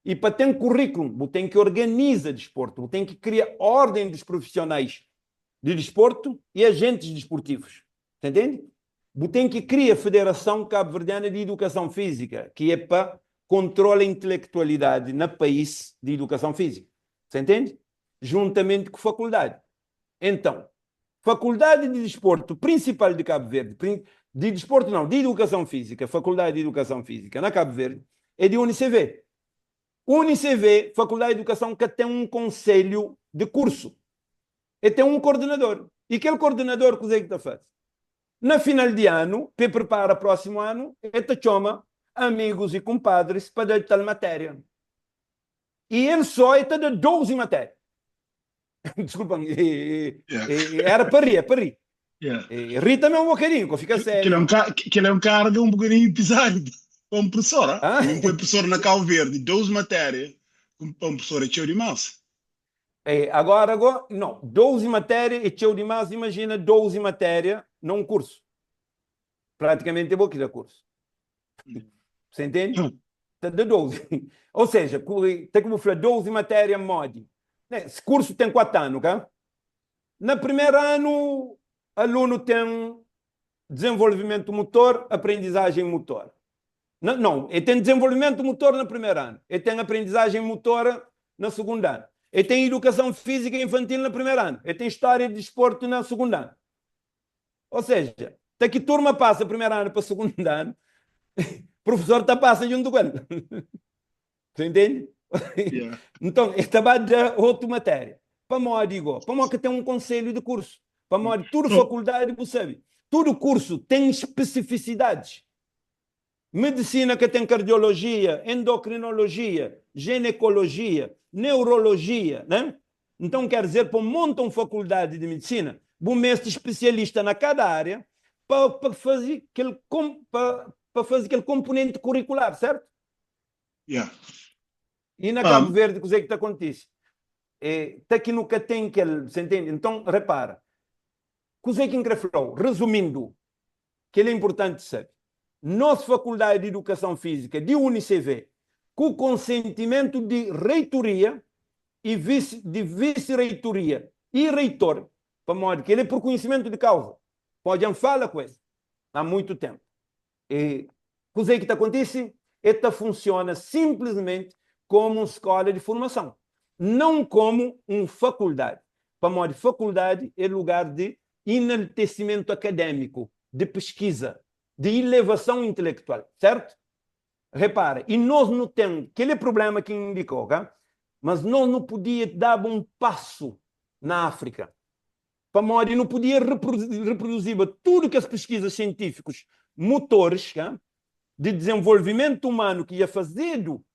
E para ter um currículo, tem que organizar desporto, tem que criar ordem dos profissionais de desporto e agentes desportivos. Entende? Tem que criar a Federação Cabo-Verdiana de Educação Física, que é para controlar a intelectualidade no país de educação física. Você entende? Juntamente com a faculdade. Então, Faculdade de Desporto principal de Cabo Verde, de desporto não, de educação física, Faculdade de Educação Física na Cabo Verde, é de UNICV. UNICV, Faculdade de Educação, que tem um conselho de curso. E tem um coordenador. E aquele coordenador, o que é que está fazendo? Na final de ano, para preparar o próximo ano, ele chama amigos e compadres para dar tal matéria. E ele só está de 12 matérias. Desculpa, era para rir. Yeah. Ri também um bocadinho, fica sério. Que é um cargo um bocadinho pesado para um professor. Ah? Um professor na Cabo Verde, 12 matérias, para um professor é cheio de massa. Agora, não, 12 matérias é cheio de massa, imagina 12 matérias num curso. Praticamente é pouco de curso. Você entende? De 12. Ou seja, tem como falar 12 matérias mod. Esse curso tem 4 anos, tá? No primeiro ano, o aluno tem desenvolvimento motor, aprendizagem motor. Não, ele tem desenvolvimento motor no primeiro ano. Ele tem aprendizagem motora no segundo ano. Ele tem educação física infantil no primeiro ano. Ele tem história de desporto no segundo ano. Ou seja, até que turma passa primeiro ano para o segundo ano, o professor está passando junto com ele. Você entende? Yeah. Então, esta vai dar outra matéria. Para nós, que tem um conselho de curso. Para nós, toda faculdade, você sabe, todo curso tem especificidades. Medicina que tem cardiologia, endocrinologia, ginecologia, neurologia, né? Então, quer dizer, para montar uma faculdade de medicina, um mestre especialista na cada área para fazer aquele componente curricular, certo? Yeah. E na Cabo Verde, o que é que acontece? Está aqui no que tem que ele, você entende? Então, repara, o que é que increflou? Resumindo, que ele é importante saber. Nossa Faculdade de Educação Física de UNICV, com consentimento de reitoria e de vice-reitoria e reitor, para modo que ele é por conhecimento de causa. Pode falar com ele há muito tempo. E o que é que acontece? Esta funciona simplesmente como uma escola de formação, não como uma faculdade. Para modo de faculdade é lugar de enaltecimento acadêmico, de pesquisa, de elevação intelectual, certo? Repara, e nós não temos aquele problema que indicou, tá? Mas nós não podíamos dar um passo na África. Para modo, não podia reproduzir tudo que as pesquisas científicas, motores, tá? De desenvolvimento humano que ia fazendo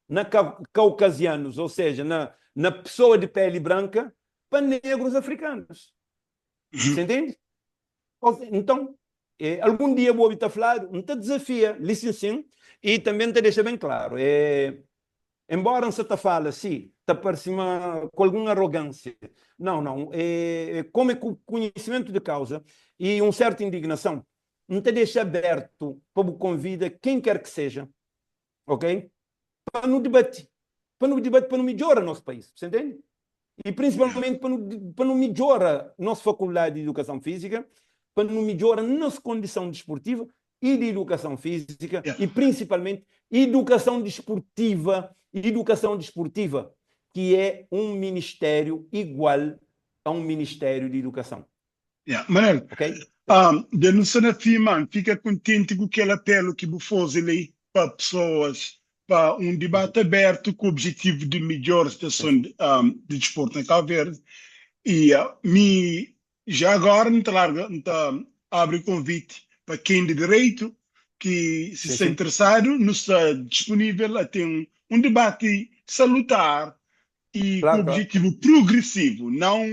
na caucasianos, ou seja, na pessoa de pele branca, para negros africanos. Você entende? Então, algum dia vou estar falar, não te desafia, licenciando, e também te deixa bem claro, embora você te fale assim, te parece com alguma arrogância, não, como conhecimento de causa e uma certa indignação, não te deixa aberto para o convida quem quer que seja, ok? Para não debater, para não melhorar nosso país, você entende? E principalmente para não melhorar nossa faculdade de educação física, para não melhorar nossa condição desportiva e de educação física, e principalmente educação desportiva, que é um ministério igual a um ministério de educação. Manel, ok? de não ser afirmar, fica contente com aquele apelo que você fez ali para pessoas, para um debate aberto com o objetivo de melhor situação de desporto na Cabo Verde. E já agora não abre o convite para quem de direito que se Sim, está sim. interessado, não está disponível a ter um debate salutar e com Claro, claro. objetivo progressivo, não,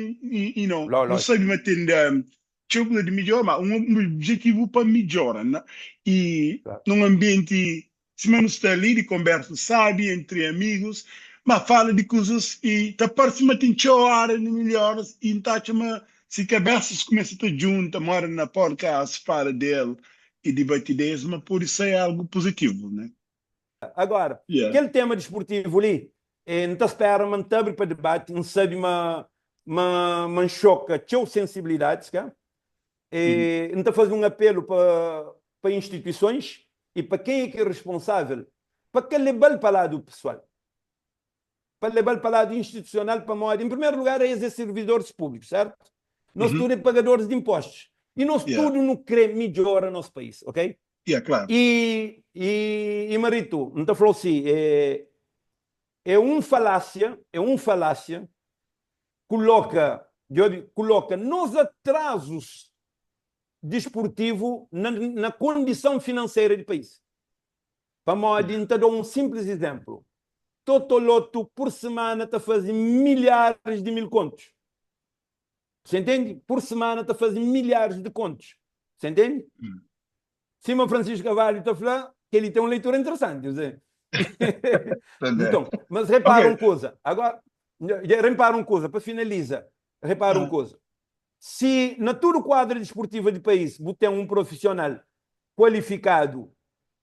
não Lógico. sabe metendo tipo de melhor, mas um objetivo para melhora, né? E Claro. num ambiente, se menos está ali de conversa, sabe, entre amigos, mas fala de coisas e está parecendo que tem hora de melhoras e está chama se cabeças começam a estar juntas, mora na podcast, fala dele e debate ideias, mas por isso é algo positivo, né? Agora, Yeah. aquele tema desportivo ali, não está espera manter para debate, não sabe uma choca teu sensibilidades, cá? Uhum. Não está fazer um apelo para instituições e para quem é que é responsável, para que levar para lá do pessoal, para levar para lá do institucional, para modo. Em primeiro lugar, é esses servidores públicos, certo? Nós Uhum. tudo é pagadores de impostos. E nós Yeah. tudo não queremos melhorar nosso país, ok? Yeah, claro. E Marito, não te falou assim, é um falácia, coloca nos atrasos desportivos na condição financeira do país. Vamos te dar um simples exemplo. Totoloto por semana está fazendo milhares de mil contos. Você entende? Por semana está fazendo milhares de contos. Você entende? Simão Francisco Carvalho está falando que ele tem uma leitura interessante. Dizer. Também. Então, mas repara Ok. uma coisa. Agora, repara uma coisa, para finalizar. Repara uma Ah, coisa. Se na todo quadro desportivo do país você tem um profissional qualificado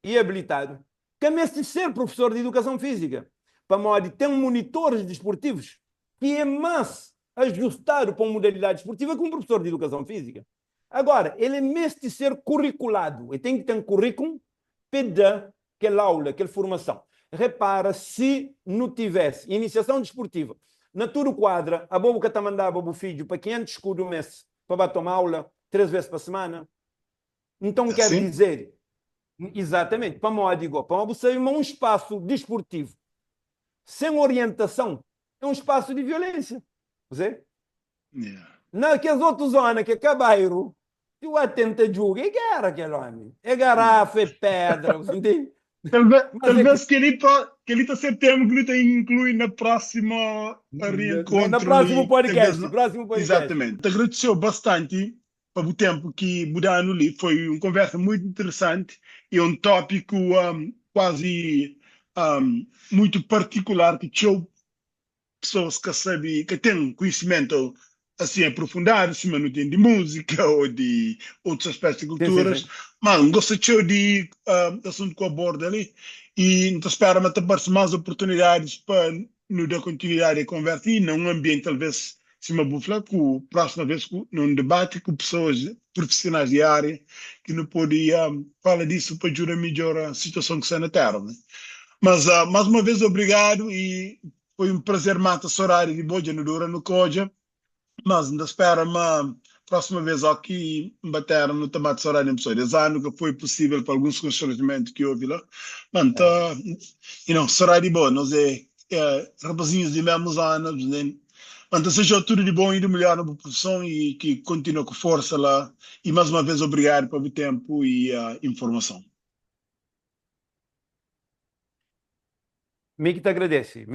e habilitado, que é ser professor de educação física, para modo ter monitores desportivos que é mais ajustado para uma modalidade esportiva que um professor de educação física. Agora, ele é mesmo ser curriculado, ele tem que ter um currículo para dar aquela aula, aquela formação. Repara, se não tivesse iniciação desportiva, na tudo quadra, a boba que mandava o filho para 500 escudos mês para tomar aula 3 vezes por semana. Então, quer assim? dizer, exatamente, para você um espaço desportivo sem orientação é um espaço de violência. Você? Yeah. Naquelas outras zonas que é cabairo, tu atenta julga, é guerra aquele homem. É Yeah. garrafa, é pedra, você entende? Mas é que Talvez que ele está setembro que ele tem inclui na próxima na reencontro próximo ali, talvez podcast, não. próximo podcast. Exatamente. Te agradeceu bastante para o tempo que mudaram ali. Foi uma conversa muito interessante e um tópico quase muito particular que tinha pessoas que sabem, que têm conhecimento assim aprofundado, se não tem de música ou de outros aspectos de Sim, sim, culturas, sim. mas gostei de assunto que aborda ali e então espero que apareçam mais oportunidades para nos dar continuidade a conversa e num ambiente talvez se me bufla com próxima vez num debate com pessoas profissionais de área que não podiam falar disso para ajudar a melhorar a situação que está na Terra, né? Mas mais uma vez obrigado e foi um prazer matar esse horário de boa no Dura no Koja, mas ainda espero uma próxima vez aqui bater no tomate esse horário em pessoa de ano que foi possível para alguns constrangimentos que houve lá. Mas É. esse horário bom, nós rapazinhos de mesmos anos, né? Então, seja tudo de bom e de melhor na profissão e que continue com força lá. E mais uma vez, obrigado pelo tempo e a informação. Mico te agradece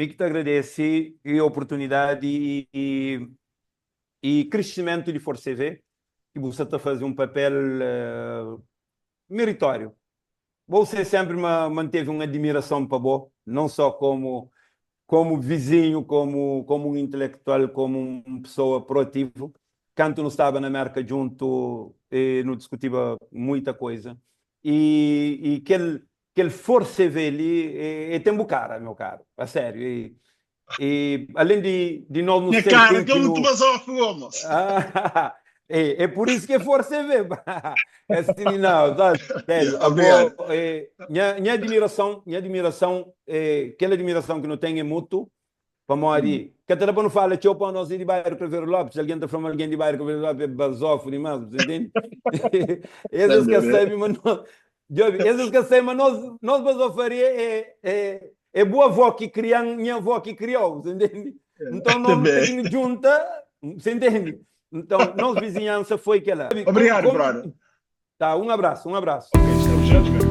e a oportunidade e crescimento de Força TV e você está a fazer um papel meritório. Você sempre manteve uma admiração para você, não só como vizinho, como um intelectual, como uma pessoa proativa. Quando não estava na América junto, não discutia muita coisa. E aquele Força TV ali é tempo cara, meu caro, a sério. E além de nós não Minha ser cara, quem que eu que não te no vazou a fomos. é por isso que é Força TV. É assim, não, tá, sério. Yeah, obrigado. Minha admiração, aquela admiração que não tem é mútuo. Para Mori, que até para não falar, tchau para nós ir de bairro para ver o Lopes, alguém está falando alguém de bairro para ver o Lopes, é basófone, mas, entende? Esses que sabem, mas esses que sabem, mas nós basofaria é boa avó que criou, minha avó que criou, entende? Então, nós Também. aqui junta, você entende? Então, nossa vizinhança foi aquela. Obrigado, brother. Tá, um abraço, um abraço. Ok, estamos juntos, meu.